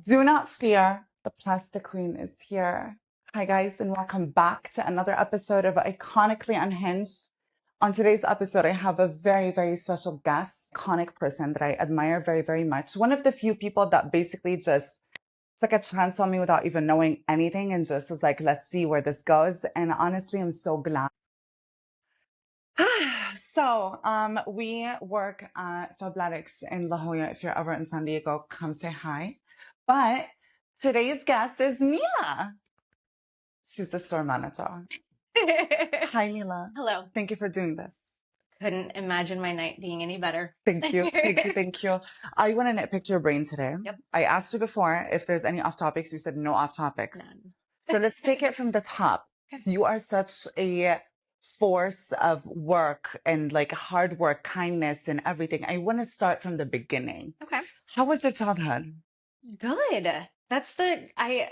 Do not fear, the Plastic Queen is here. Hi, guys, and welcome back to another episode of Iconically Unhinged. On today's episode, I have a very, very special guest, iconic person that I admire very, very much. One of the few people that basically just took a chance on me without even knowing anything and just was like, let's see where this goes. And honestly, I'm so glad. We work at Fabletics in La Jolla. If you're ever in San Diego, come say hi. But today's guest is Nehla. She's the store manager. Hi, Nehla. Hello. Thank you for doing this. Couldn't imagine my night being any better. Thank you. Thank you. Thank you. I want to nitpick your brain today. Yep. I asked you before if there's any off topics. You said no off topics. None. So let's take it from the top. You are such a force of work and like hard work, kindness, and everything. I want to start from the beginning. Okay. How was your childhood? Good. I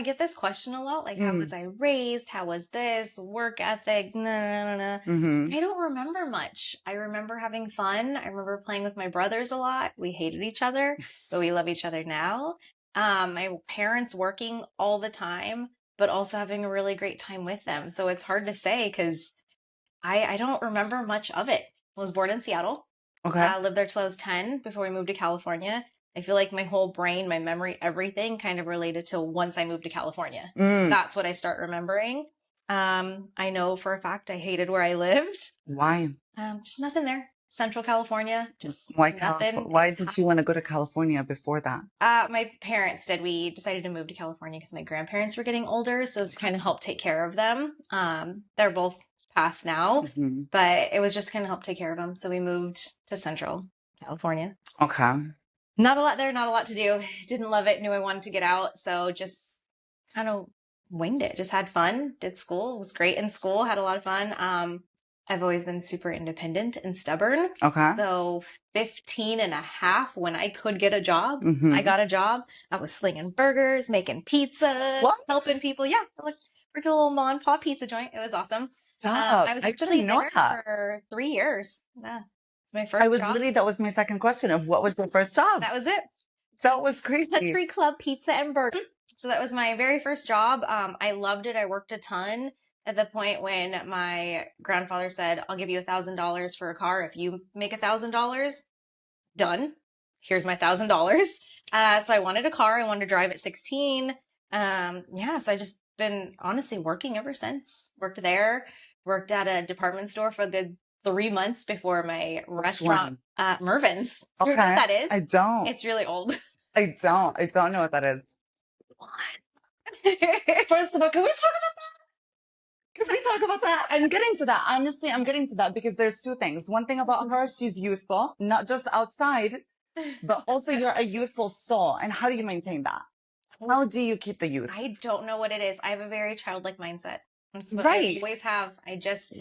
get this question a lot. Like, how was I raised? How was this? Work ethic? No. I don't remember much. I remember having fun. I remember playing with my brothers a lot. We hated each other, but we love each other now. My parents working all the time, but also having a really great time with them. So it's hard to say because I don't remember much of it. I was born in Seattle. Okay. I lived there till I was 10 before we moved to California. I feel like my whole brain, my memory, everything kind of related to once I moved to California. That's what I start remembering. I know for a fact I hated where I lived. Why? Just nothing there. Central California, just Why nothing. Why did you want to go to California before that? My parents did. We decided to move to California because my grandparents were getting older, so it's kind of helped take care of them. They're both past now, but it was just kind of help take care of them. So we moved to Central California. Okay. Not a lot there, not a lot to do. Didn't love it, knew I wanted to get out. So just kind of winged it. Just had fun, did school, was great in school, had a lot of fun. I've always been super independent and stubborn. Okay. So 15 and a half, when I could get a job, I got a job. I was slinging burgers, making pizzas, helping people. Yeah, like worked a little mom and pop pizza joint. It was awesome. Stop. I was I actually didn't know there that. for 3 years. Yeah. It's my first job. That was my second question of what was your first job? That was it. That was crazy. Country Club Pizza and Burger. So that was my very first job. I loved it. I worked a ton at the point when my grandfather said, I'll give you $1,000 for a car. If you make $1,000, done. Here's my $1,000. So I wanted a car. I wanted to drive at 16. So I just been honestly working ever since. Worked there, worked at a department store for a good 3 months before my restaurant, Mervin's. Okay. You know what that is? I don't. It's really old. I don't know what that is. First of all, can we talk about that? Can we talk about that? I'm getting to that. Honestly, I'm getting to that because there's two things. One thing about her, she's youthful, not just outside, but also you're a youthful soul. And how do you maintain that? How do you keep the youth? I don't know what it is. I have a very childlike mindset. That's what I always have.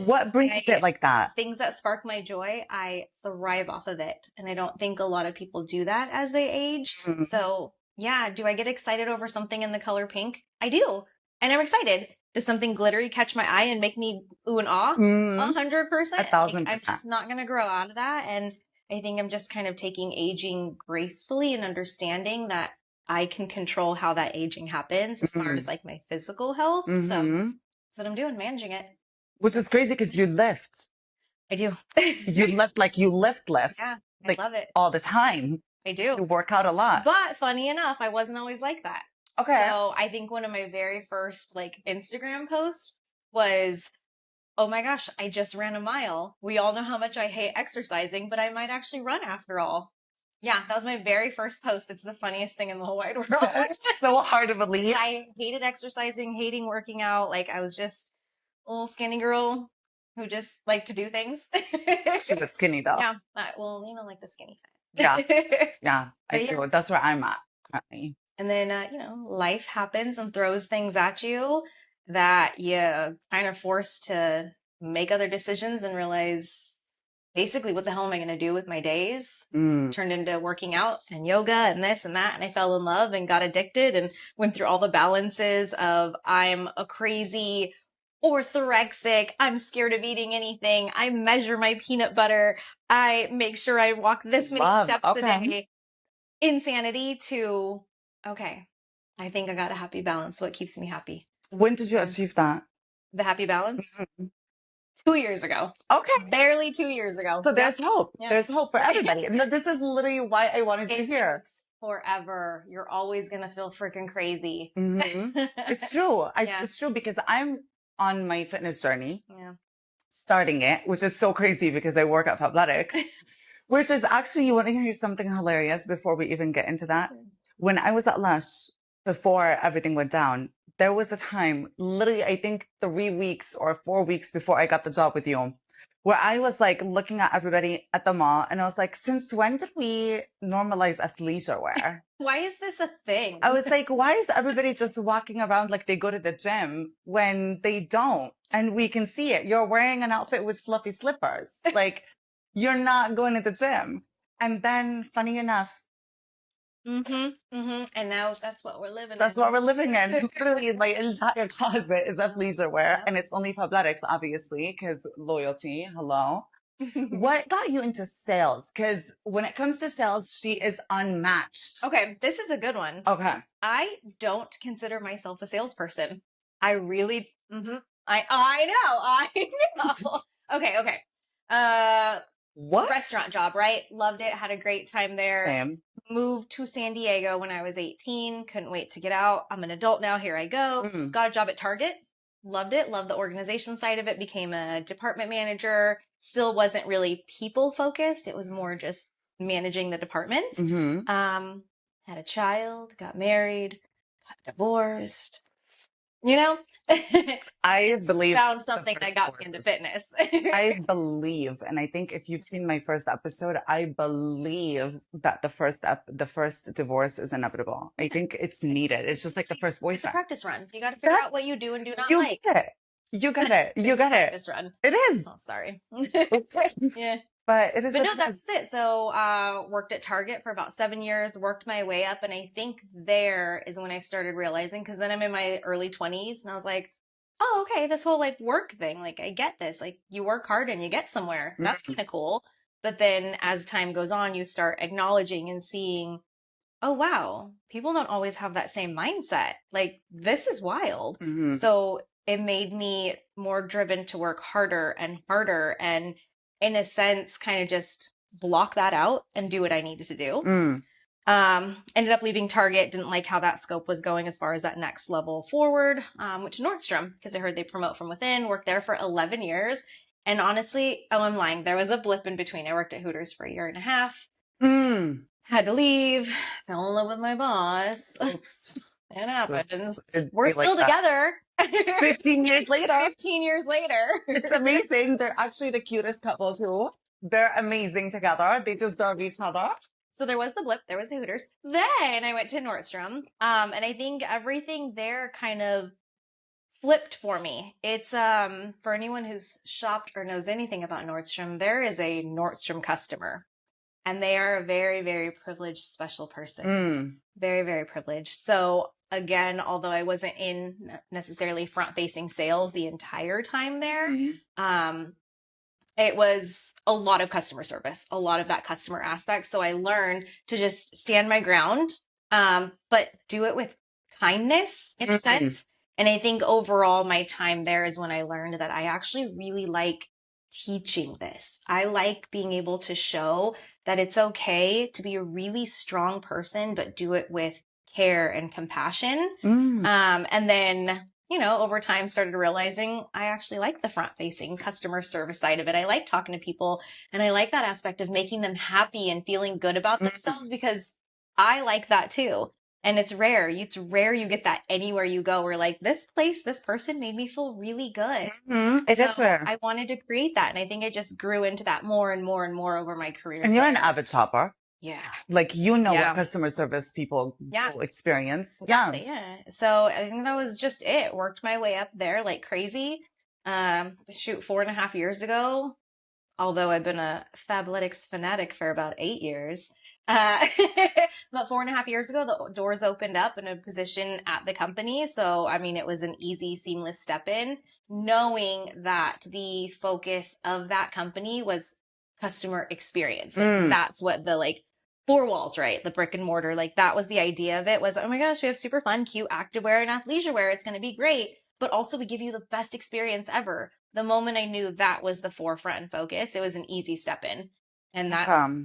What brings it like that? Things that spark my joy, I thrive off of it. And I don't think a lot of people do that as they age. So yeah, do I get excited over something in the color pink? I do. And I'm excited. Does something glittery catch my eye and make me ooh and ah? 100%. 1,000%. I'm just not going to grow out of that. And I think I'm just kind of taking aging gracefully and understanding that I can control how that aging happens as far as like my physical health. So that's what I'm doing, managing it. Which is crazy because you lift. I do. You lift like you lift. Yeah, I love it. All the time. I do. You work out a lot. But funny enough, I wasn't always like that. Okay. So I think one of my very first like Instagram posts was, oh my gosh, I just ran a mile. We all know how much I hate exercising, but I might actually run after all. Yeah, that was my very first post. It's the funniest thing in the whole wide world. It's so hard to believe. I hated exercising, hating working out. Like I was just a little skinny girl who just liked to do things. She was skinny though. Yeah, well, you know, like the skinny fat. Yeah, I do. That's where I'm at currently. And then, life happens and throws things at you that you kind of forced to make other decisions and realize basically what the hell am I going to do with my days? Turned into working out and yoga and this and that. And I fell in love and got addicted and went through all the balances of I'm a crazy orthorexic. I'm scared of eating anything. I measure my peanut butter. I make sure I walk this many steps a day. Insanity to Okay. I think I got a happy balance. What keeps me happy? When did you achieve that? The happy balance? Mhm. 2 years ago. Okay. Barely 2 years ago. So Yep. there's hope. Yep. There's hope for everybody. No, this is literally why I wanted you It here. takes forever. You're always going to feel freaking crazy. It's true. Yeah. It's true because I'm on my fitness journey, Yeah. starting it, which is so crazy because I work at Fabletics, which is actually, you want to hear something hilarious before we even get into that? When I was at Lush, before everything went down, there was a time, literally, I think 3 weeks or 4 weeks before I got the job with you, where I was like looking at everybody at the mall and I was like, since when did we normalize athleisure wear? Why is this a thing? I was like, why is everybody just walking around like they go to the gym when they don't? And we can see it. You're wearing an outfit with fluffy slippers. Like, you're not going to the gym. And then, funny enough, And now that's what we're living that's in. what we're living in. Literally, my entire closet is athleisure wear. Yep. And it's only Fabletics, obviously, because loyalty. Hello. What got you into sales? Because when it comes to sales, she is unmatched. Okay, this is a good one. Okay. I don't consider myself a salesperson. I really, I know. Okay. What? Restaurant job, right? Loved it. Had a great time there. Same. Moved to San Diego when I was 18. Couldn't wait to get out. I'm an adult now. Here I go. Got a job at Target. Loved it. Loved the organization side of it. Became a department manager. Still wasn't really people focused. It was more just managing the department. Had a child, got married, got divorced. You know, I believe found something that got me into fitness. I believe, and I think if you've seen my first episode, I believe that the first divorce is inevitable. I think it's needed. It's just like the first It's a boyfriend. practice run. You got to figure out what you do and do not You like. get it. You got it. You It's got it. practice run. It is. Oh, sorry. Oops. Yeah. But it is. But no, that's it. So worked at Target for about 7 years, worked my way up. And I think there is when I started realizing, because then I'm in my early 20s and I was like, oh, okay, this whole like work thing, like I get this. Like you work hard and you get somewhere. That's kind of cool. But then as time goes on, you start acknowledging and seeing, oh, wow, people don't always have that same mindset. Like this is wild. So it made me more driven to work harder and harder and in a sense, kind of just block that out and do what I needed to do. Ended up leaving Target, didn't like how that scope was going as far as that next level forward. Went to Nordstrom because I heard they promote from within, worked there for 11 years. And honestly, oh, I'm lying. There was a blip in between. I worked at Hooters for a year and a half. Had to leave, fell in love with my boss. Oops. It happens. It'd We're be like still together. 15 years later. 15 years later. It's amazing. They're actually the cutest couple too. They're amazing together. They deserve each other. So there was the blip, there was the Hooters. Then I went to Nordstrom. And I think everything there kind of flipped for me. It's for anyone who's shopped or knows anything about Nordstrom, there is a Nordstrom customer. And they are a very, very privileged special person. Very, very privileged. So again, although I wasn't in necessarily front-facing sales the entire time there, it was a lot of customer service, a lot of that customer aspect. So I learned to just stand my ground, but do it with kindness in a sense. And I think overall my time there is when I learned that I actually really like teaching this. I like being able to show that it's okay to be a really strong person, but do it with care and compassion. And then, you know, over time started realizing I actually like the front facing customer service side of it. I like talking to people and I like that aspect of making them happy and feeling good about themselves because I like that too. And it's rare. It's rare you get that anywhere you go where like this place, this person made me feel really good. It is rare. I wanted to create that. And I think it just grew into that more and more and more over my career. And you're an avid shopper. Yeah. Like, you know what customer service people experience. Exactly, yeah. So I think that was just it. Worked my way up there like crazy. 4.5 years ago, although I've been a Fabletics fanatic for about 8 years. About 4.5 years ago, the doors opened up in a position at the company. So, I mean, it was an easy, seamless step in, knowing that the focus of that company was customer experience. Like, that's what the four walls, right? The brick and mortar. Like that was the idea of it was, oh my gosh, we have super fun, cute activewear and athleisure wear. It's going to be great. But also we give you the best experience ever. The moment I knew that was the forefront and focus, it was an easy step in. And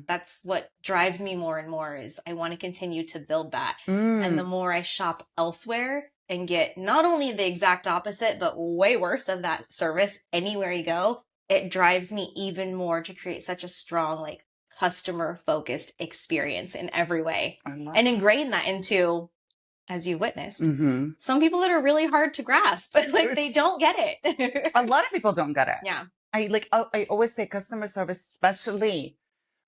that's what drives me more and more is I want to continue to build that. And the more I shop elsewhere and get not only the exact opposite, but way worse of that service anywhere you go, it drives me even more to create such a strong, like, customer focused experience in every way and ingrain that into, as you witnessed, some people that are really hard to grasp, like they don't get it. A lot of people don't get it. Yeah. I always say customer service, especially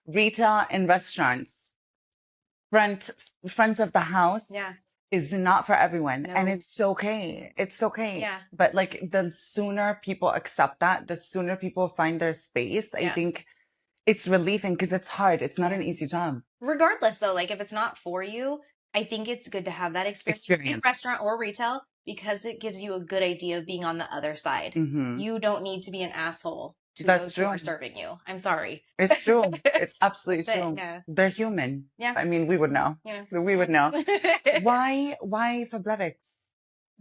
retail and restaurants, front of the house. Yeah. Is not for everyone. No. And it's okay. It's okay. Yeah. But like the sooner people accept that, the sooner people find their space, I think it's relieving because it's hard. It's not an easy job. Regardless though, like if it's not for you, I think it's good to have that experience in restaurant or retail because it gives you a good idea of being on the other side. You don't need to be an asshole to those who are serving you. I'm sorry. It's true. It's absolutely true. Yeah. They're human. Yeah. I mean, we would know. We would know. Why Fabletics?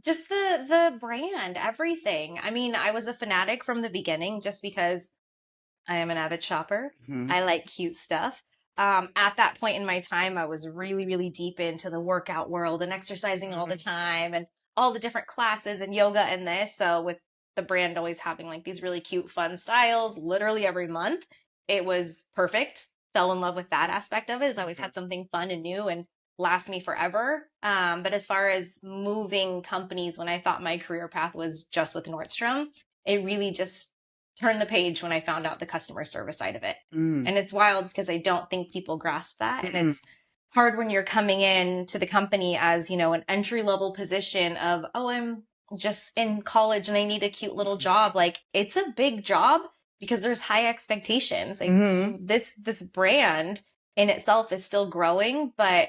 Just the brand, everything. I mean, I was a fanatic from the beginning just because I am an avid shopper. I like cute stuff. At that point in my time, I was really, really deep into the workout world and exercising all the time and all the different classes and yoga and this. So with the brand always having like these really cute, fun styles literally every month, it was perfect. Fell in love with that aspect of it. It's always had something fun and new and last me forever. But as far as moving companies, when I thought my career path was just with Nordstrom, it really just turned the page when I found out the customer service side of it. And it's wild because I don't think people grasp that. And it's hard when you're coming in to the company as, you know, an entry level position of, oh, I'm just in college and I need a cute little job. Like it's a big job because there's high expectations. Like this brand in itself is still growing, but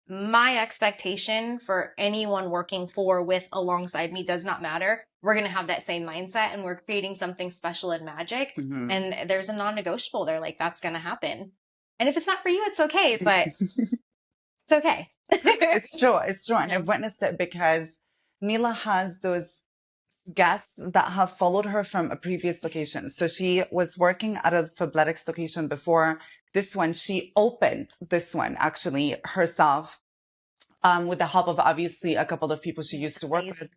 my expectation for anyone working for, with, alongside me does not matter. We're going to have that same mindset and we're creating something special and magic. And there's a non-negotiable there. Like that's going to happen. And if it's not for you, it's okay, but it's okay. It's true. It's true. And I've witnessed it because Nehla has those guests that have followed her from a previous location. So she was working at a Fabletics location before this one. She opened this one actually herself, with the help of obviously a couple of people she used to work with.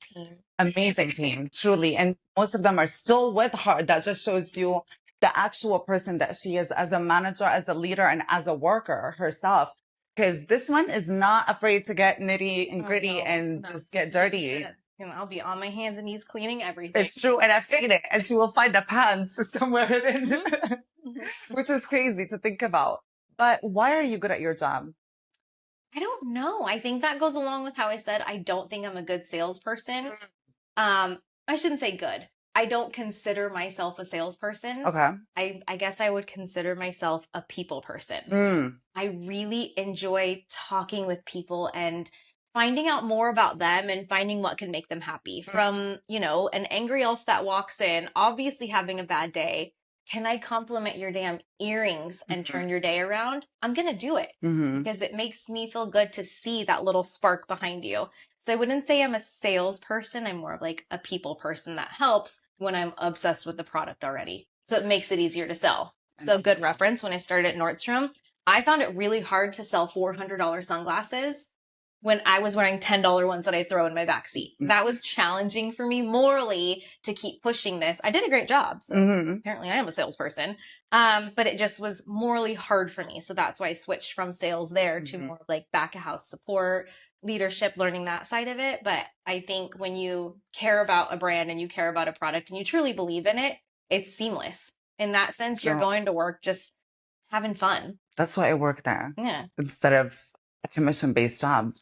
Amazing team, truly. And most of them are still with her. That just shows you the actual person that she is as a manager, as a leader, and as a worker herself. Because this one is not afraid to get nitty and gritty just get dirty. And I'll be on my hands and knees cleaning everything. It's true. And I've seen it. And she will find a pants somewhere in, which is crazy to think about. But why are you good at your job? I don't know. I think that goes along with how I said I don't think I'm a good salesperson. I shouldn't say good. I don't consider myself a salesperson. Okay. I guess I would consider myself a people person. I really enjoy talking with people and finding out more about them and finding what can make them happy. From, you know, an angry elf that walks in, obviously having a bad day. Can I compliment your damn earrings and turn your day around? I'm going to do it because it makes me feel good to see that little spark behind you. So I wouldn't say I'm a salesperson. I'm more of like a people person that helps when I'm obsessed with the product already. So it makes it easier to sell. So good reference. When I started at Nordstrom, I found it really hard to sell $400 sunglasses when I was wearing $10 ones that I throw in my back seat. That was challenging for me morally to keep pushing this. I did a great job. So apparently I am a salesperson. But it just was morally hard for me. So that's why I switched from sales there to more like back of house support, leadership, learning that side of it. But I think when you care about a brand and you care about a product and you truly believe in it, it's seamless. In that sense, you're going to work just having fun. That's why I work there. Yeah. Instead of a commission-based job.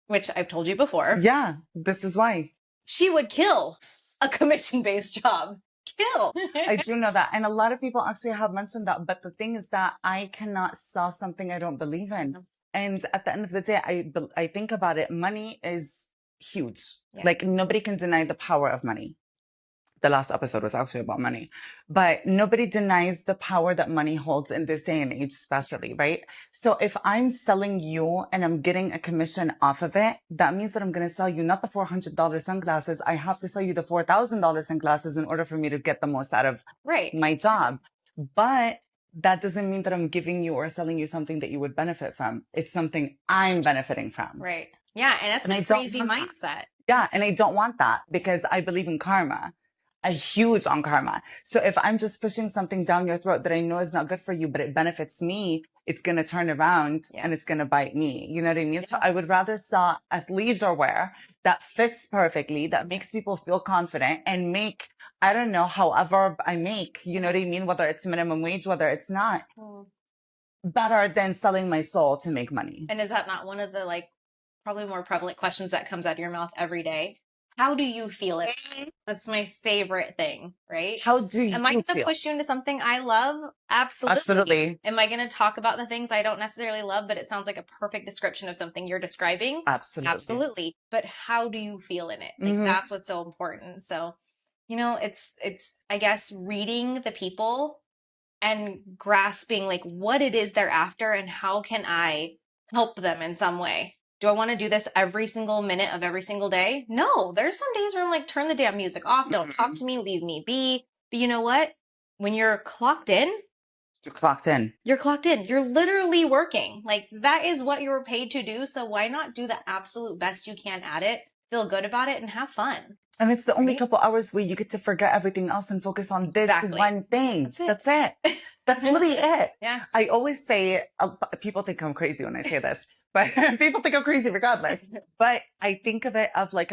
Which I've told you before. Yeah, this is why. She would kill a commission-based job. Kill. I do know that. And a lot of people actually have mentioned that. But the thing is that I cannot sell something I don't believe in. And at the end of the day, I think about it. Money is huge. Like nobody can deny the power of money. The last episode was actually about money. But nobody denies the power that money holds in this day and age, especially, right? So if I'm selling you and I'm getting a commission off of it, that means that I'm going to sell you not the $400 sunglasses. I have to sell you the $4,000 sunglasses in order for me to get the most out of Right. my job. But that doesn't mean that I'm giving you or selling you something that you would benefit from. It's something I'm benefiting from. Right. Yeah. And that's And I a don't crazy want that. mindset. Yeah, and I don't want that because I believe in karma, a huge on karma. So if I'm just pushing something down your throat that I know is not good for you, but it benefits me, it's going to turn around and it's going to bite me. You know what I mean? So I would rather sell athleisure wear that fits perfectly, that makes people feel confident and make, I don't know, however I make, you know what I mean? Whether it's minimum wage, whether it's not, better than selling my soul to make money. And is that not one of the like probably more prevalent questions that comes out of your mouth every day? How do you feel it? That's my favorite thing, right? How do you Am I going to feel? push you into something I love? Absolutely. Absolutely. Am I going to talk about the things I don't necessarily love, but it sounds like a perfect description of something you're describing? Absolutely. Absolutely. But how do you feel in it? Like that's what's so important. So, you know, it's I guess reading the people and grasping like what it is they're after and how can I help them in some way. Do I want to do this every single minute of every single day? No, there's some days where I'm like, turn the damn music off. Don't talk to me. Leave me be. But you know what? When you're clocked in, you're clocked in. You're clocked in. You're literally working. Like that is what you were paid to do. So why not do the absolute best you can at it, feel good about it, and have fun? And it's the only couple hours where you get to forget everything else and focus on this one thing. That's it. That's literally it. Yeah. I always say, people think I'm crazy when I say this, but people think I'm crazy regardless. But I think of it of like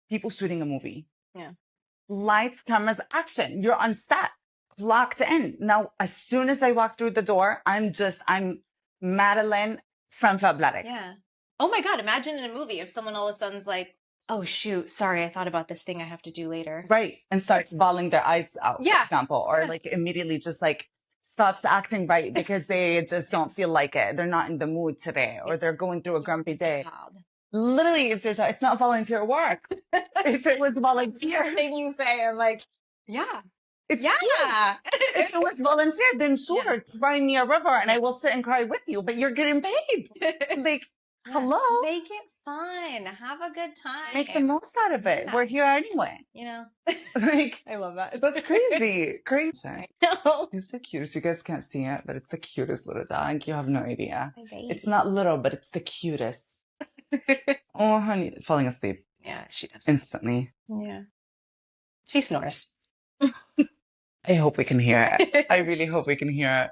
people shooting a movie. Yeah. Lights, cameras, action. You're on set, clocked in. Now, as soon as I walk through the door, I'm Madeline from Fabletics. Yeah. Oh my God. Imagine in a movie if someone all of a sudden's like, oh shoot, sorry, I thought about this thing I have to do later. Right. And starts bawling their eyes out, for example, or like immediately just like stops acting right because they just don't feel like it. They're not in the mood today or they're going through a grumpy day. Literally, it's your job. It's not volunteer work. If it was volunteer. Everything you say, I'm like, yeah. It's true. If it was volunteer, then sure, cry me a river and I will sit and cry with you, but you're getting paid. Like, hello? Make it fun. Have a good time. Make the most out of it. We're here anyway. You know? Like, I love that. That's crazy. Crazy. I know. She's the cutest. You guys can't see it, but it's the cutest little dog. You have no idea. It's not little, but it's the cutest. Oh, honey. Falling asleep. Yeah, she does. Instantly. Yeah. She snores. I hope we can hear it. I really hope we can hear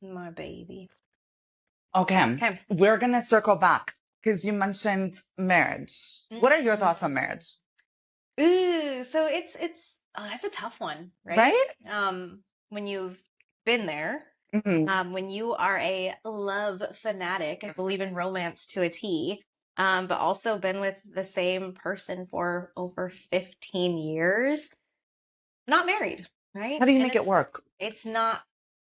it. My baby. Okay. We're going to circle back because you mentioned marriage. What are your thoughts on marriage? Ooh, so it's that's a tough one, right? When you've been there, when you are a love fanatic, I believe in romance to a T, but also been with the same person for over 15 years, not married, right? How do you make it work? It's not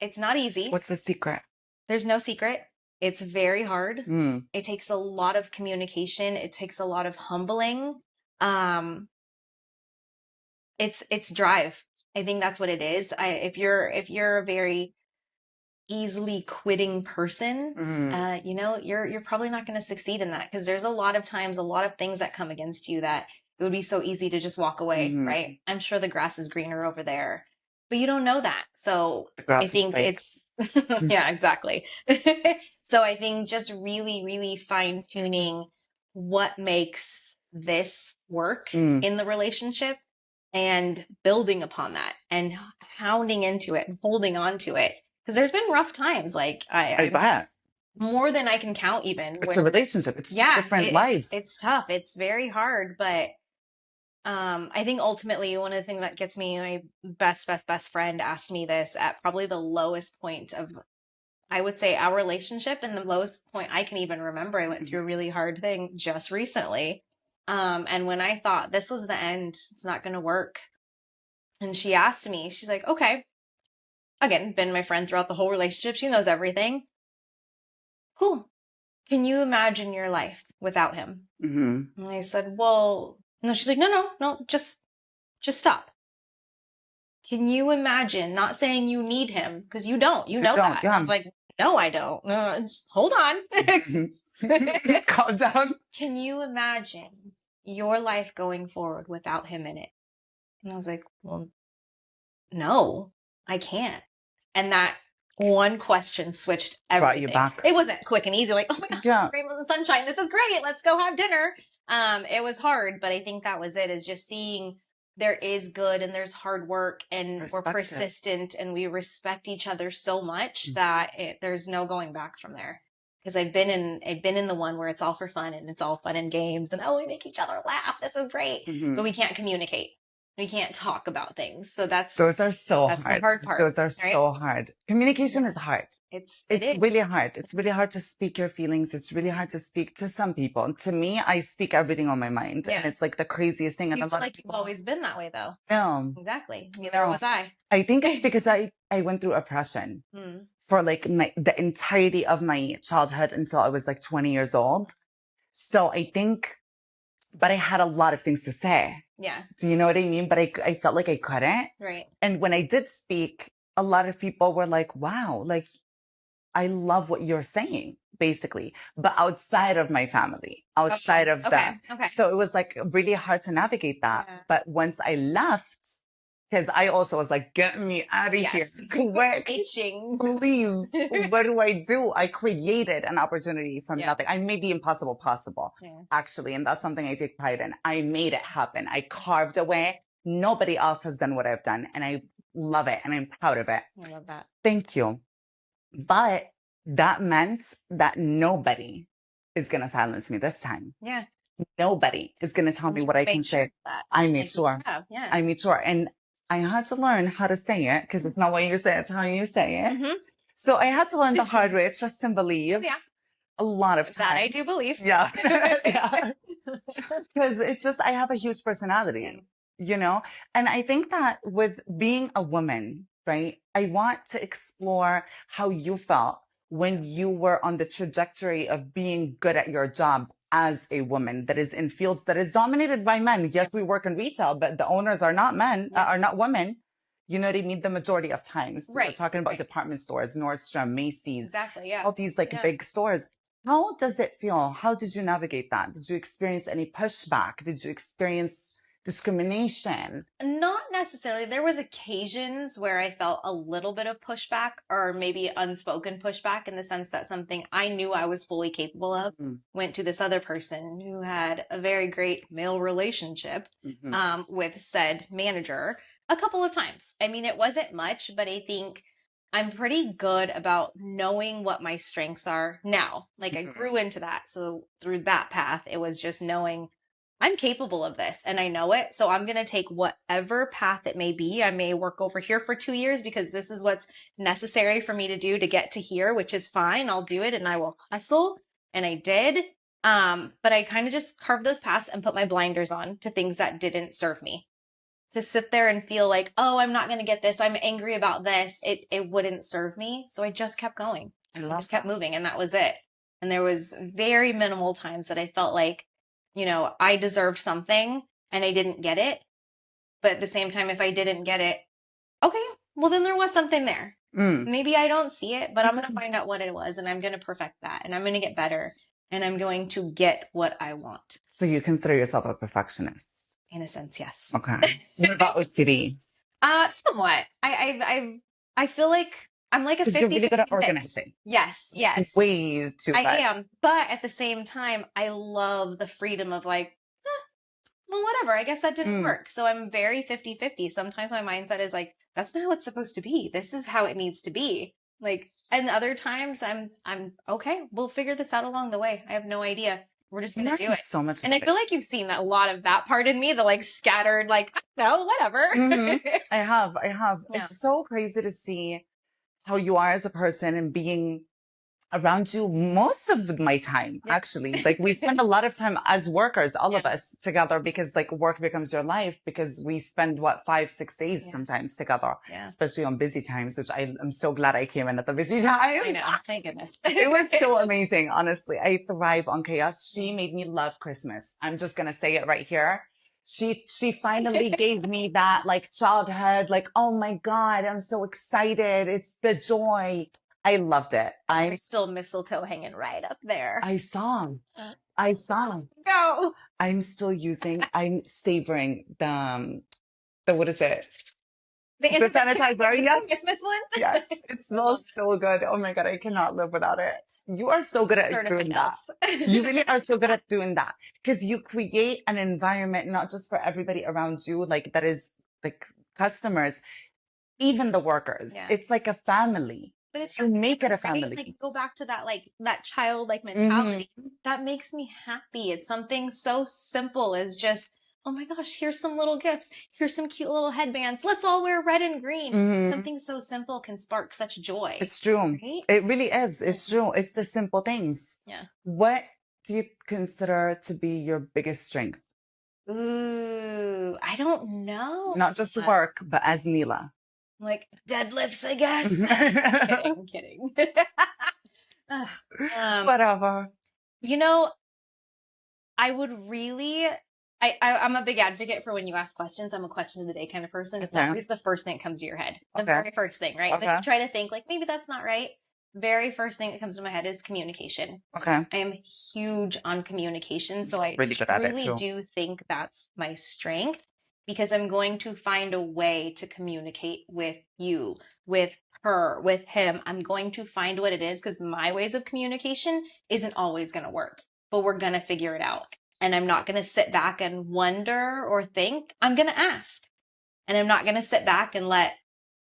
easy. What's the secret? There's no secret. It's very hard. It takes a lot of communication. It takes a lot of humbling. It's drive. I think that's what it is. If you're a very easily quitting person, you know, you're probably not going to succeed in that because there's a lot of times, a lot of things that come against you that it would be so easy to just walk away, right? I'm sure the grass is greener over there, but you don't know that. So I think it's, yeah, exactly. So I think just really, really fine tuning what makes this work in the relationship and building upon that and hounding into it and holding on to it. Because there's been rough times, like I bet. More than I can count even. It's a relationship. It's different lives. It's tough. It's very hard. But I think ultimately one of the things that gets me, my best friend asked me this at probably the lowest point of, I would say, our relationship and the lowest point I can even remember. I went through a really hard thing just recently. And when I thought this was the end, it's not going to work. And she asked me, she's like, okay, again, been my friend throughout the whole relationship. She knows everything. Cool. Can you imagine your life without him? And I said, well, no. She's like, no, just just stop. Can you imagine, not saying you need him, because you don't, you know that. And I was like, no, I don't. Just hold on. Calm down. Can you imagine your life going forward without him in it? And I was like, well, no, I can't. And that one question switched everything. Brought you back. It wasn't quick and easy, like, oh my gosh, Yeah. rainbows and sunshine, this is great, let's go have dinner. It was hard, but I think that was it, is just seeing there is good and there's hard work and we're persistent and we respect each other so much that there's no going back from there. Because I've been in the one where it's all for fun and it's all fun and games and we make each other laugh, this is great, but we can't communicate. We can't talk about things. So those are so hard. The hard part. Those are so hard. Communication is hard. It's really hard. It's really hard to speak your feelings. It's really hard to speak to some people. To me, I speak everything on my mind. Yeah. And it's like the craziest thing. You feel like you've always been that way though. No. Exactly. Neither was I. I think it's because I went through oppression for like the entirety of my childhood until I was like 20 years old. So I think, but I had a lot of things to say. Yeah. Do you know what I mean? But I felt like I couldn't. Right. And when I did speak, a lot of people were like, wow, like, I love what you're saying, basically. But outside of my family, outside of that. Okay. So it was like really hard to navigate that. Yeah. But once I left, because I also was like, get me out of here. Quick. Please. What do? I created an opportunity from nothing. I made the impossible possible, actually. And that's something I take pride in. I made it happen. I carved a way. Nobody else has done what I've done. And I love it. And I'm proud of it. I love that. Thank you. But that meant that nobody is going to silence me this time. Yeah. Nobody is going to tell me what I can say. I made sure. Yeah. I made sure. And I had to learn how to say it because it's not what you say, it's how you say it. Mm-hmm. So I had to learn the hard way, trust and believe. Yeah. A lot of times. That I do believe. Yeah. Yeah. Because it's just, I have a huge personality, you know? And I think that with being a woman, right, I want to explore how you felt when you were on the trajectory of being good at your job as a woman that is in fields that is dominated by men. Yes, we work in retail, but the owners are not men, are not women. You know what I mean? The majority of times. Right. We're talking about department stores, Nordstrom, Macy's. Exactly, yeah. All these like big stores. How does it feel? How did you navigate that? Did you experience any pushback? Did you experience discrimination? Not necessarily. There was occasions where I felt a little bit of pushback or maybe unspoken pushback in the sense that something I knew I was fully capable of went to this other person who had a very great male relationship with said manager a couple of times. I mean, it wasn't much, but I think I'm pretty good about knowing what my strengths are now. Like I grew into that. So through that path, it was just knowing I'm capable of this and I know it. So I'm going to take whatever path it may be. I may work over here for 2 years because this is what's necessary for me to do to get to here, which is fine. I'll do it and I will hustle. And I did. But I kind of just carved those paths and put my blinders on to things that didn't serve me. To sit there and feel like, oh, I'm not going to get this. I'm angry about this. It wouldn't serve me. So I just kept going. I just kept moving and that was it. And there was very minimal times that I felt like, you know, I deserved something and I didn't get it. But at the same time, if I didn't get it, okay, well, then there was something there. Maybe I don't see it, but I'm going to find out what it was and I'm going to perfect that and I'm going to get better and I'm going to get what I want. So you consider yourself a perfectionist? In a sense, yes. Okay. What about OCD? Somewhat. I feel like I'm like a 50-50 you're really good at organizing. Yes. Way too much. I am. But at the same time, I love the freedom of like, well, whatever. I guess that didn't work. So I'm very 50-50. Sometimes my mindset is like, that's not how it's supposed to be. This is how it needs to be. Like, and other times I'm okay. We'll figure this out along the way. I have no idea. We're just going to do it. So much. And I feel like you've seen a lot of that part in me, the like scattered, like, I don't know, whatever. I have. Yeah. It's so crazy to see how you are as a person and being around you most of my time, actually. Like we spend a lot of time as workers, all of us together because like work becomes your life because we spend 5-6 days sometimes together, especially on busy times, which I'm so glad I came in at the busy times. I know. Thank goodness. It was so amazing. Honestly, I thrive on chaos. She made me love Christmas. I'm just going to say it right here. She finally gave me that like childhood, like, oh my God, I'm so excited. It's the joy. I loved it. There's still mistletoe hanging right up there. I saw. I saw. Go. I'm savoring the what is it? The The sanitizer. Yes. Christmas one? Yes. It smells so good. Oh my God, I cannot live without it. You are so good at doing that. You really are so good at doing that because you create an environment, not just for everybody around you, like that is like customers, even the workers. Yeah. It's like a family. But it's You make it a right? family. Like go back to that like that childlike mentality. Mhm. That makes me happy. It's something so simple as just, oh my gosh, here's some little gifts. Here's some cute little headbands. Let's all wear red and green. Mhm. Something so simple can spark such joy. It's true. Right? It really is. It's true. It's the simple things. Yeah. What do you consider to be your biggest strength? Ooh, I don't know. Not just work, but as Nehla. Like deadlifts, I guess. I'm kidding. Whatever. You know, I would really, I'm a big advocate for when you ask questions. I'm a question of the day kind of person. It's always the first thing that comes to your head. The very first thing, right? But you try to think like, maybe that's not right. Very first thing that comes to my head is communication. Okay. I am huge on communication. So I really do think that's my strength because I'm going to find a way to communicate with you, with her, with him. I'm going to find what it is because my ways of communication isn't always going to work, but we're going to figure it out. And I'm not going to sit back and wonder or think. I'm going to ask. And I'm not going to sit back and let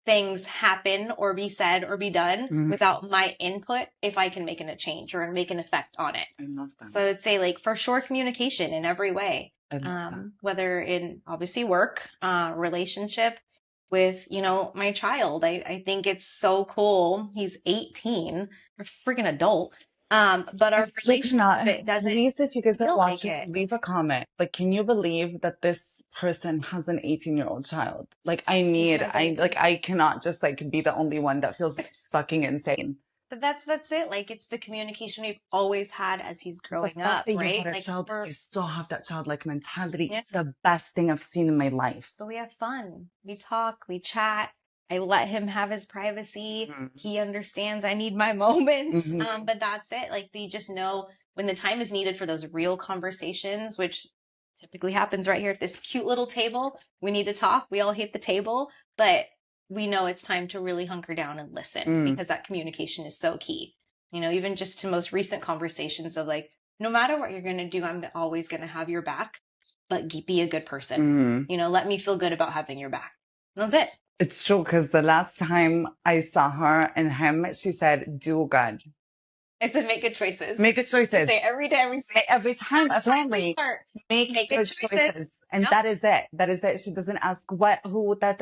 things happen or be said or be done without my input if I can make a change or make an effect on it. I love that. So I'd say like for sure communication in every way, whether in obviously work, relationship with, you know, my child. I think it's so cool. He's 18, a freaking adult. But our relationship doesn't. Please, if you guys are watching, like leave a comment. Like, can you believe that this person has an 18-year-old child? Like, I cannot just like be the only one that feels fucking insane. But that's it. Like it's the communication we've always had as he's growing up, right? Like you still have that childlike mentality. Yeah. It's the best thing I've seen in my life. But we have fun. We talk, we chat. I let him have his privacy. He understands I need my moments. But that's it. Like we just know when the time is needed for those real conversations, which typically happens right here at this cute little table. We need to talk. We all hate the table, but we know it's time to really hunker down and listen because that communication is so key. You know, even just to most recent conversations of like, no matter what you're going to do, I'm always going to have your back, but be a good person. You know, let me feel good about having your back. And that's it. It's true because the last time I saw her and him, she said, do good. I said, make good choices. Make good choices. Say every day, every time. Apparently, make good choices. And that is it. That is it. She doesn't ask what, who, that.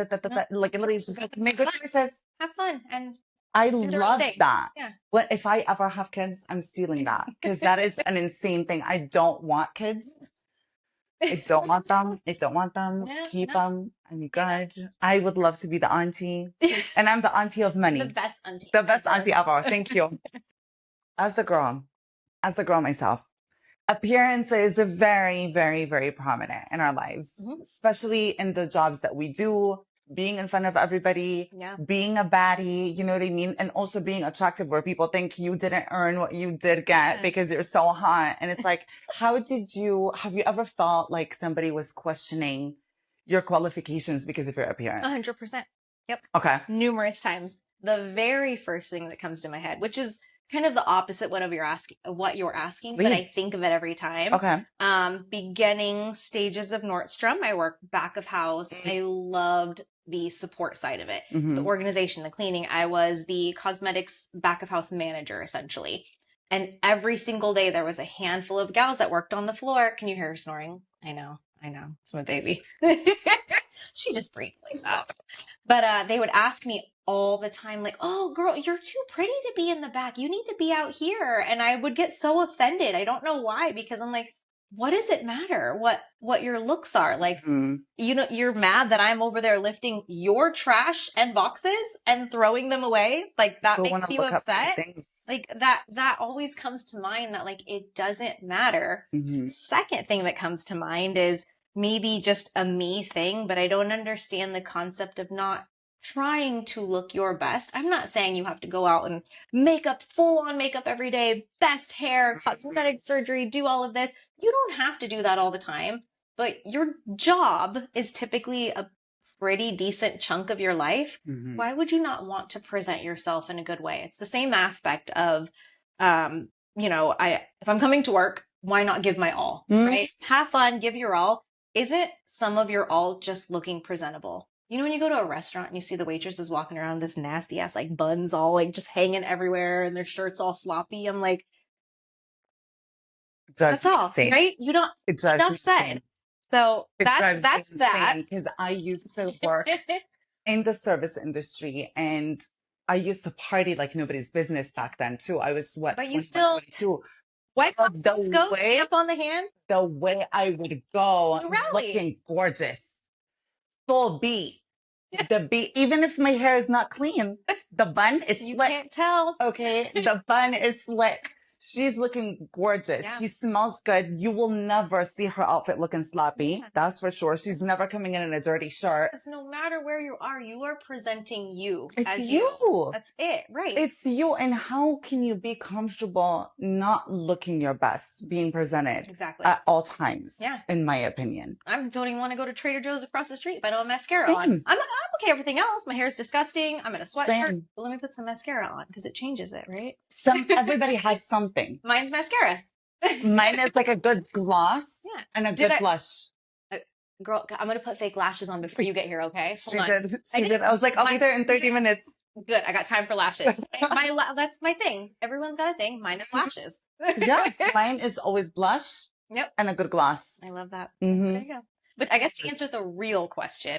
Like, literally, she's like, make good choices. Have fun. And I love that. Yeah. But if I ever have kids, I'm stealing that because that is an insane thing. I don't want kids. I don't want them. I don't want them. Keep them. I'm good. I would love to be the auntie. And I'm the auntie of money. The best auntie. The best auntie ever. Thank you. As a girl myself, appearance is very, very, very prominent in our lives, especially in the jobs that we do, being in front of everybody, being a baddie, you know what I mean? And also being attractive where people think you didn't earn what you did get because you're so hot. And it's like, have you ever felt like somebody was questioning your qualifications because of your appearance? 100%. Yep. Okay. Numerous times. The very first thing that comes to my head, which is kind of the opposite what you're asking, but I think of it every time. Okay. Beginning stages of Nordstrom, I worked back of house. I loved the support side of it, the organization, the cleaning. I was the cosmetics back of house manager, essentially. And every single day there was a handful of gals that worked on the floor. Can you hear her snoring? I know. It's my baby. She just breathed like that. But they would ask me all the time, like, oh, girl, you're too pretty to be in the back. You need to be out here. And I would get so offended. I don't know why, because I'm like, what does it matter what your looks are? Like, you know, you're mad that I'm over there lifting your trash and boxes and throwing them away. Like that makes you upset. Like that always comes to mind that like, it doesn't matter. Second thing that comes to mind is maybe just a me thing, but I don't understand the concept of not trying to look your best. I'm not saying you have to go out and full on makeup every day, best hair, cosmetic surgery, do all of this. You don't have to do that all the time, but your job is typically a pretty decent chunk of your life. Mhm. Why would you not want to present yourself in a good way? It's the same aspect of, if I'm coming to work, why not give my all, right? Have fun, give your all. Isn't some of your all just looking presentable? You know, when you go to a restaurant and you see the waitresses walking around with this nasty ass like buns all like just hanging everywhere and their shirts all sloppy. I'm like, that's all, right? You don't, It drives enough me said. insane. So It drives me that's that. insane because I used to work in the service industry and I used to party like nobody's business back then too. I was what, But you 21, still 22. wipe But off, let's go, stamp on the hand. the way I would go, You rally. looking gorgeous, full beat. The beat, even if my hair is not clean, the bun is You slick. can't tell. Okay, the bun is slick. She's looking gorgeous. Yeah. She smells good. You will never see her outfit looking sloppy. Yeah. That's for sure. She's never coming in a dirty shirt. Because no matter where you are presenting you It's as you. That's it, right? It's you. And how can you be comfortable not looking your best, being presented Exactly. at all times? Yeah. In my opinion. I don't even want to go to Trader Joe's across the street if I don't have mascara on. Same. I'm okay everything else. My hair is disgusting. I'm in a sweatshirt. Same. But let me put some mascara on because it changes it, right? Everybody has something. Mine's mascara. Mine is like a good gloss and a good blush. Girl, I'm going to put fake lashes on before you get here, okay? She did. I was like, I'll be there in 30 minutes. Good. I got time for lashes. That's my thing. Everyone's got a thing. Mine is lashes. Yeah. Mine is always blush. Yep. And a good gloss. I love that. Mm-hmm. There you go. But I guess to answer the real question,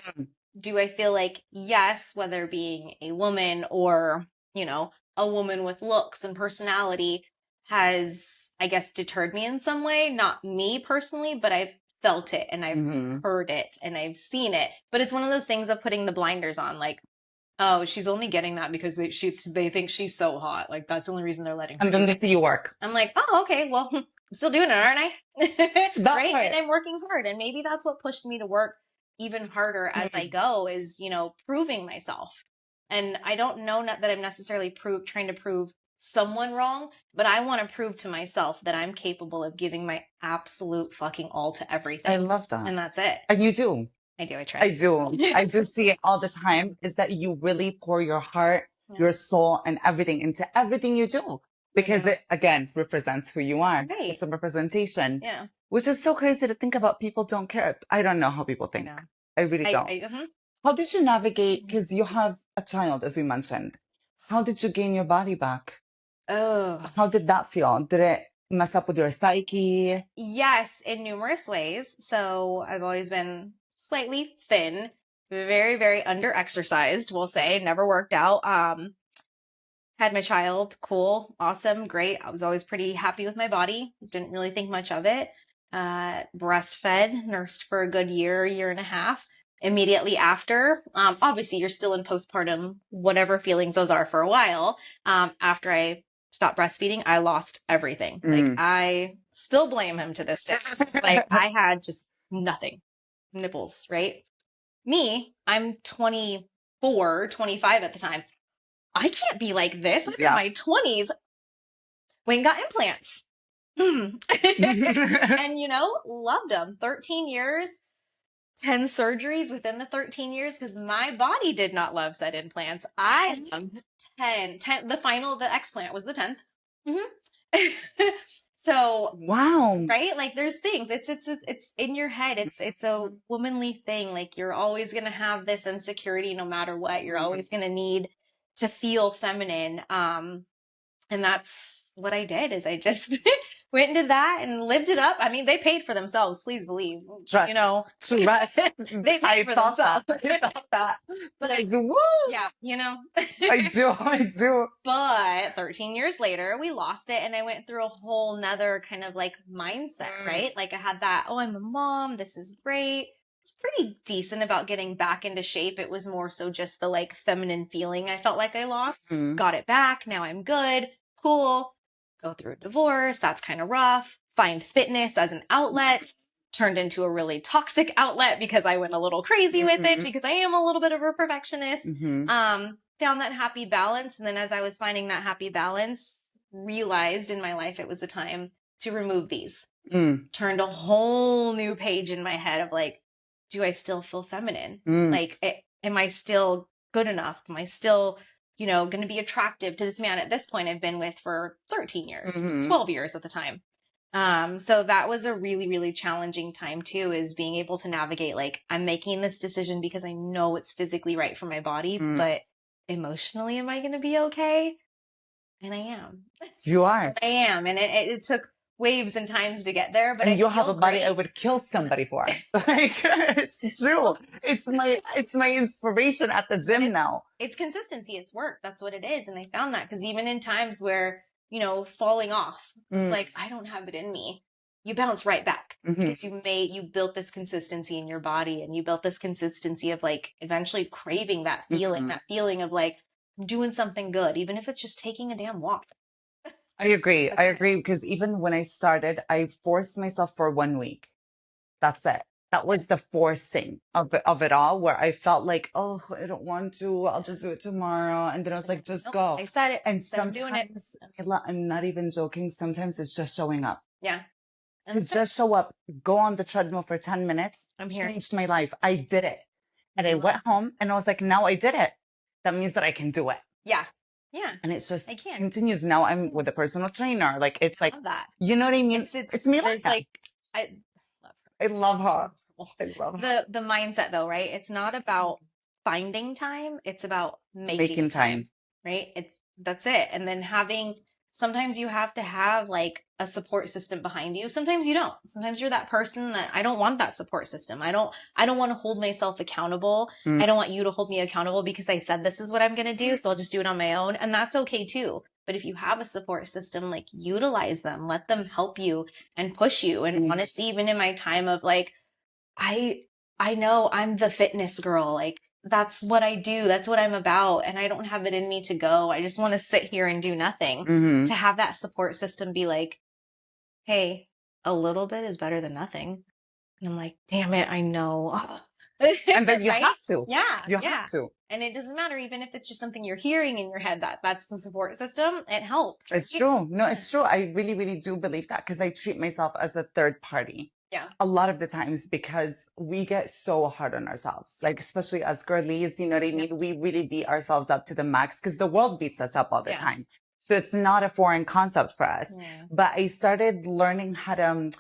do I feel like, yes, whether being a woman or, a woman with looks and personality has, I guess, deterred me in some way? Not me personally, but I've felt it and I've heard it and I've seen it. But it's one of those things of putting the blinders on, like, oh, she's only getting that because they think she's so hot. Like, that's the only reason they're letting her. And then they see you work. I'm like, oh, okay, well, I'm still doing it, aren't I? Right? And I'm working hard. And maybe that's what pushed me to work even harder as I go is, proving myself. And I don't know that I'm necessarily trying to prove someone wrong, but I want to prove to myself that I'm capable of giving my absolute fucking all to everything. I love that. And that's it. And you do. I do. I try. I do. I do see it all the time is that you really pour your heart, your soul, and everything into everything you do. Because it, again, represents who you are. Right. It's a representation. Yeah. Which is so crazy to think about. People don't care. I don't know how people think. I really don't. How did you navigate? Because you have a child, as we mentioned. How did you gain your body back? Oh. How did that feel? Did it mess up with your psyche? Yes, in numerous ways. So I've always been slightly thin, very, very under-exercised, we'll say. Never worked out. Had my child. Cool. Awesome. Great. I was always pretty happy with my body. Didn't really think much of it. Breastfed, nursed for a good year and a half. Immediately after, obviously you're still in postpartum, whatever feelings those are for a while. After I stopped breastfeeding, I lost everything. Like, I still blame him to this day. Like, I had just nothing. Nipples, right? Me, I'm 24, 25 at the time. I can't be like this. I'm in my 20s. Wayne got implants. And, loved them. 13 years, 10 surgeries within the 13 years because my body did not love said implants. I loved 10. The explant was the 10th. So, wow. Right? Like, there's things. It's in your head. It's a womanly thing. Like, you're always going to have this insecurity no matter what. You're always going to need to feel feminine. And that's what I did is I just went and did that and lived it up. I mean, they paid for themselves, please believe. Trust. They paid for themselves. I felt that. But woo! Yeah, I do. But 13 years later, we lost it and I went through a whole nother kind of like mindset, right? Like I had that, oh, I'm a mom. This is great. It's pretty decent about getting back into shape. It was more so just the like feminine feeling I felt like I lost. Got it back. Now I'm good. Cool. Go through a divorce. That's kind of rough. Find fitness as an outlet. turned into a really toxic outlet because I went a little crazy with it because I am a little bit of a perfectionist. Found that happy balance. And then as I was finding that happy balance, realized in my life it was a time to remove these. Turned a whole new page in my head of like, do I still feel feminine? Like, am I still good enough? Am I still, going to be attractive to this man at this point I've been with for 13 years, 12 years at the time. So that was a really, really challenging time too, is being able to navigate, like, I'm making this decision because I know it's physically right for my body, but emotionally, am I going to be okay? And I am. You are. I am. And it took waves and times to get there, but and I you have a feel body great. I would kill somebody for. Like, it's true. It's my inspiration at the gym now. It's consistency. It's work. That's what it is. And I found that because even in times where, falling off, it's like, I don't have it in me. You bounce right back because you built this consistency in your body, and you built this consistency of like eventually craving that feeling of like doing something good, even if it's just taking a damn walk. I agree. I agree because even when I started, I forced myself for 1 week. That's it. That was the forcing of it all, where I felt like, oh, I don't want to. I'll just do it tomorrow. And then I was like, just go. I said it. And I'm doing it. sometimes, I'm not even joking. Sometimes it's just showing up. Yeah. You just show up, go on the treadmill for 10 minutes. I'm here. Changed my life. I did it. And I went home and I was like, now I did it. That means that I can do it. Yeah. Yeah. And it's just I can. continues. Now I'm with a personal trainer. Like, it's like, love that. You know what I mean? It's me like that. I love her. I love her. The mindset though, right? It's not about finding time. It's about making time, right? That's it. And then sometimes you have to have like a support system behind you. Sometimes you don't. Sometimes you're that person that I don't want that support system. I don't want to hold myself accountable. I don't want you to hold me accountable because I said this is what I'm going to do. So I'll just do it on my own. And that's okay too. But if you have a support system, like, utilize them, let them help you and push you. And honestly, even in my time of like, I know I'm the fitness girl. Like, that's what I do. That's what I'm about. And I don't have it in me to go. I just want to sit here and do nothing. To have that support system be like, hey, a little bit is better than nothing. And I'm like, damn it, I know. And then you have to. Yeah. You have to. And it doesn't matter, even if it's just something you're hearing in your head, that's the support system. It helps. Right? It's true. No, it's true. I really, really do believe that, because I treat myself as a third party. Yeah. A lot of the times, because we get so hard on ourselves, like, especially as girlies, you know what I mean? We really beat ourselves up to the max because the world beats us up all the time. So it's not a foreign concept for us. But I started learning how to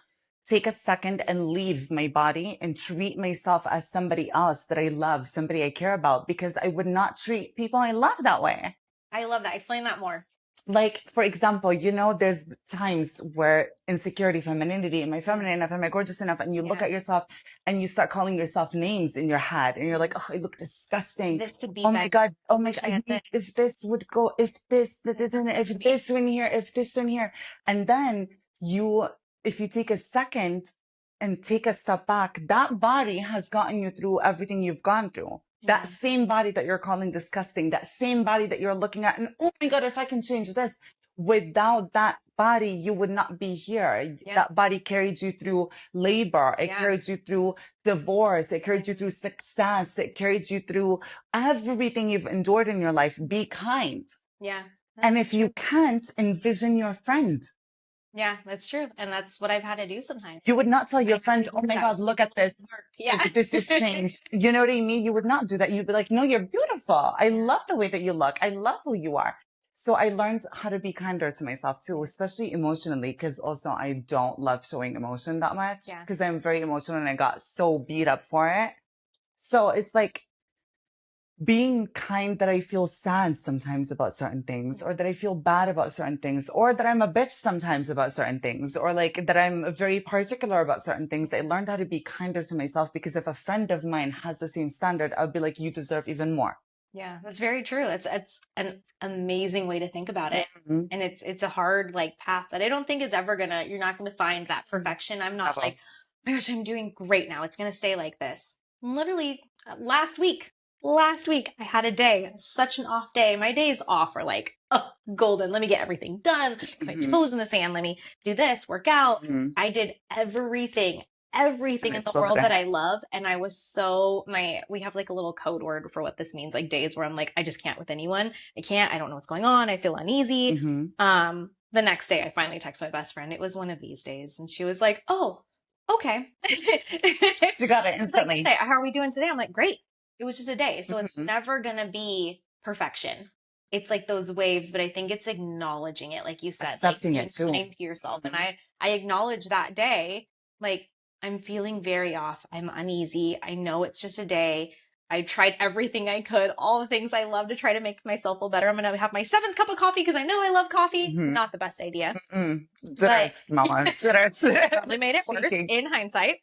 take a second and leave my body and treat myself as somebody else that I love, somebody I care about, because I would not treat people I love that way. I love that. Explain that more. Like, for example, there's times where insecurity, femininity, am I feminine enough? Am I gorgeous enough? And you look at yourself and you start calling yourself names in your head. And you're like, oh, I look disgusting. This could be Oh my God. Oh my God. If this would go, if this went here, if this went here. And then if you take a second and take a step back, that body has gotten you through everything you've gone through. That same body that you're calling disgusting, that same body that you're looking at, and oh my God, if I can change this. Without that body, you would not be here. That body carried you through labor. It carried you through divorce. It carried you through success. It carried you through everything you've endured in your life. Be kind. Yeah. And if you can't, envision your friend. Yeah, that's true. And that's what I've had to do sometimes. You would not tell your friend, oh my God, look at this. Yeah. This has changed. You know what I mean? You would not do that. You'd be like, no, you're beautiful. I love the way that you look. I love who you are. So I learned how to be kinder to myself too, especially emotionally, because also I don't love showing emotion that much, because I'm very emotional and I got so beat up for it. So it's like, being kind that I feel sad sometimes about certain things, or that I feel bad about certain things, or that I'm a bitch sometimes about certain things, or like that I'm very particular about certain things. I learned how to be kinder to myself, because if a friend of mine has the same standard, I'll be like, you deserve even more. Yeah, that's very true. It's an amazing way to think about it. And it's a hard like path that I don't think is ever you're not gonna find that perfection. I'm not like, oh my gosh, I'm doing great now. It's gonna stay like this. Literally last week, I had a day, such an off day. My days off are like, oh, golden. Let me get everything done. Put my toes in the sand. Let me do this, work out. I did everything everything And I in the still world that didn't. I love. And I was we have like a little code word for what this means, like days where I'm like, I just can't with anyone. I don't know what's going on. I feel uneasy. The next day I finally text my best friend. It was one of these days. And she was like, oh, okay. She got it She's like, instantly. "Hey, how are we doing today?" I'm like, great. It was just a day. So it's Mhm. never going to be perfection. It's like those waves, but I think it's acknowledging it, like you said, like Accepting being it too. kind to yourself. And I acknowledge that day, like I'm feeling very off. I'm uneasy. I know it's just a day. I tried everything I could, all the things I love to try to make myself feel better. I'm going to have my seventh cup of coffee because I know I love coffee. Not the best idea, but Jitters, mama. Jitters. probably made it worse Shaking. in hindsight.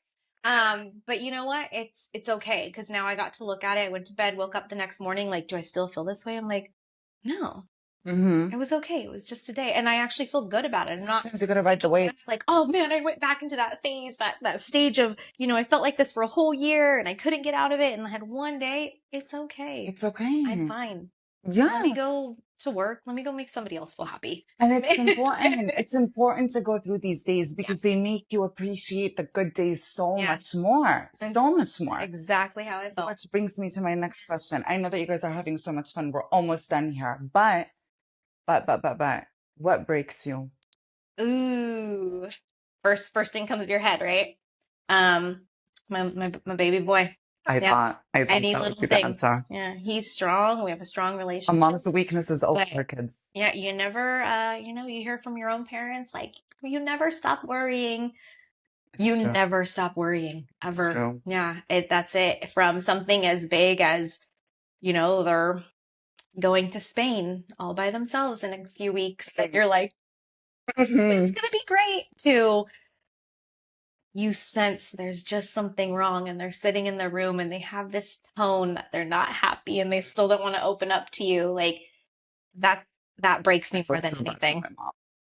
But you know what? It's okay because now I got to look at it. I went to bed, woke up the next morning, like, do I still feel this way? I'm like, no, it was okay. It was just a day, and I actually feel good about it. I'm not Sometimes you gotta ride the wave. it's like, oh man, I went back into that phase, that stage of, I felt like this for a whole year and I couldn't get out of it and I had one day. It's okay. It's okay. I'm fine. Yeah. Let me go to work. Let me go make somebody else feel happy. And it's important. It's important to go through these days because they make you appreciate the good days so much more. So much more. Exactly how I felt. Which brings me to my next question. I know that you guys are having so much fun. We're almost done here. But, what breaks you? Ooh. First thing comes to your head, right? My baby boy. I thought Any that would little be the thing. answer. Yeah, he's strong. We have a strong A relationship. mom's weakness is always But her kids. yeah, you never, you hear from your own parents, like, you never stop worrying. It's true. Never stop worrying It's ever. true. Yeah, that's it. From something as big as, they're going to Spain all by themselves in a few weeks, and you're like, it's gonna be great. To you sense there's just something wrong, and they're sitting in the room and they have this tone that they're not happy and they still don't want to open up to you. Like that breaks me more than anything. My mom.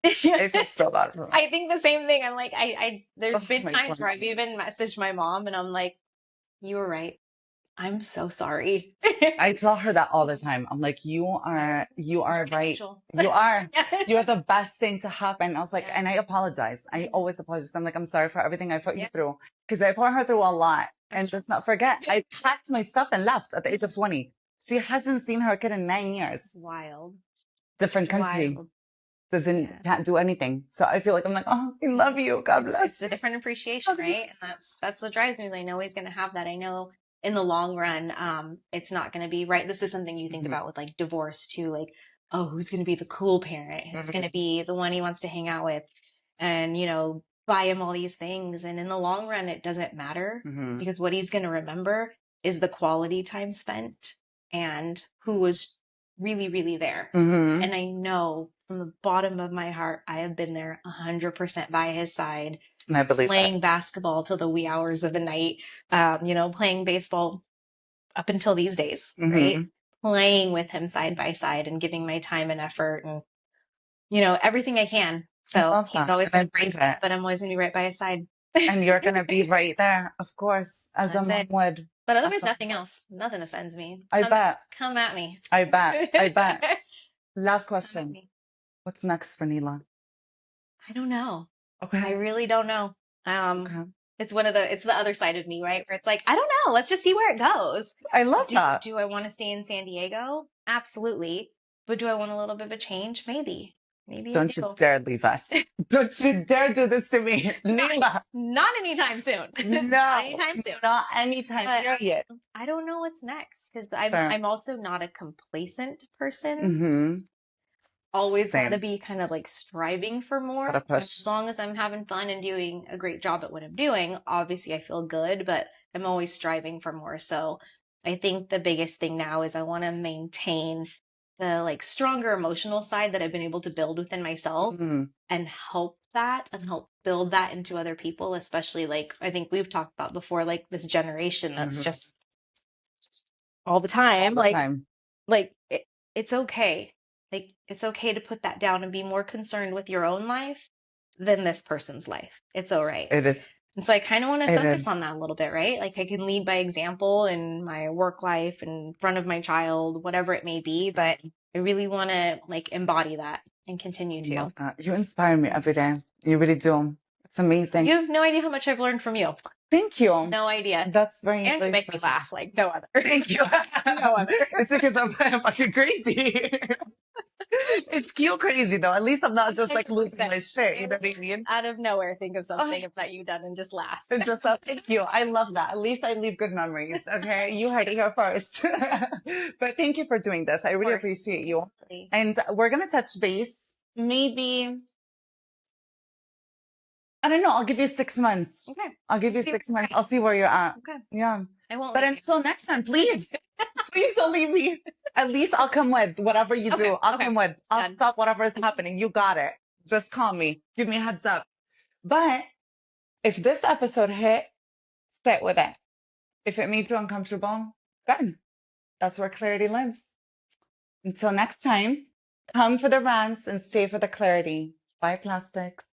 I feel so bad for I think the same thing. I'm like, there's been my times God. where I've even messaged my mom and I'm like, you were right. I'm so sorry. I tell her that all the time. I'm like, you are right. Angel. You are. You're the best thing to happen. I was like, Yeah. and I apologize. I always apologize. I'm like, I'm sorry for everything I put you through. Because I put her through a lot. And let's not forget, I packed my stuff and left at the age of 20. She hasn't seen her kid in 9 years. It's wild. Different country. Wild. Can't do anything. So I feel like I'm like, oh, I love you. God bless. It's a different appreciation, right? And that's what drives me. I know he's going to have that. I know in the long run, it's not going to be right. This is something you think about with like divorce too. Like, oh, who's going to be the cool parent? Who's going to be the one he wants to hang out with? And, buy him all these things. And in the long run, it doesn't matter because what he's going to remember is the quality time spent and who was really, really there. And I know from the bottom of my heart, I have been there 100% by his side. And I believe playing basketball till the wee hours of the night, playing baseball up until these days, right? Playing with him side by side and giving my time and effort and, everything I can. So he's always going to break it, but I'm always going to be right by his side. And you're going to be right there, of course, as a mom would. But otherwise, nothing else. Nothing offends me. I bet. Come at me. I bet. Last question. What's next for Nehla? I don't know. Okay. I really don't know. Okay. It's the other side of me, right? Where it's like, I don't know. Let's just see where it goes. I love that. Do I want to stay in San Diego? Absolutely. But do I want a little bit of a change? Maybe. Don't you dare leave us. Don't you dare do this to me. Nehla. Not anytime soon. No. Not anytime soon. Not anytime, period. I don't know what's next because I'm also not a complacent person. Always got to be kind of like striving for more. As long as I'm having fun and doing a great job at what I'm doing, obviously I feel good, but I'm always striving for more. So I think the biggest thing now is I want to maintain the like stronger emotional side that I've been able to build within myself and help build that into other people, especially like I think we've talked about before, like this generation that's just all the time. It's okay. Like, it's okay to put that down and be more concerned with your own life than this person's life. It's all right. It is. And so I kind of want to focus on that a little bit, right? Like I can lead by example in my work life in front of my child, whatever it may be, but I really want to like embody that and continue to. Love that. You inspire me every day. You really do. It's amazing. You have no idea how much I've learned from you. Thank you. No idea. That's very, And you very make me special. laugh like no other. Thank you. No other. It's because I'm fucking crazy. It's cute crazy though. At least I'm not just like losing my shit. You know what I mean? Out of nowhere, think of something Oh, that you've done and just laugh. and just thank you. I love that. At least I leave good memories. Okay. You heard it here first. But thank you for doing this. I really appreciate you. Absolutely. And we're going to touch base. Maybe, I don't know. I'll give you 6 months. Okay. I'll give you 6 months. I'll see where you're at. Okay. Yeah. I won't But leave you. until next time, please, please don't leave me. At least I'll come with whatever you Okay, do. I'll okay. come with. I'll Done. stop whatever is happening. You got it. Just call me. Give me a heads up. But if this episode hit, sit with it. If it makes you uncomfortable, good. That's where clarity lives. Until next time, come for the rants and stay for the clarity. Bye, plastics.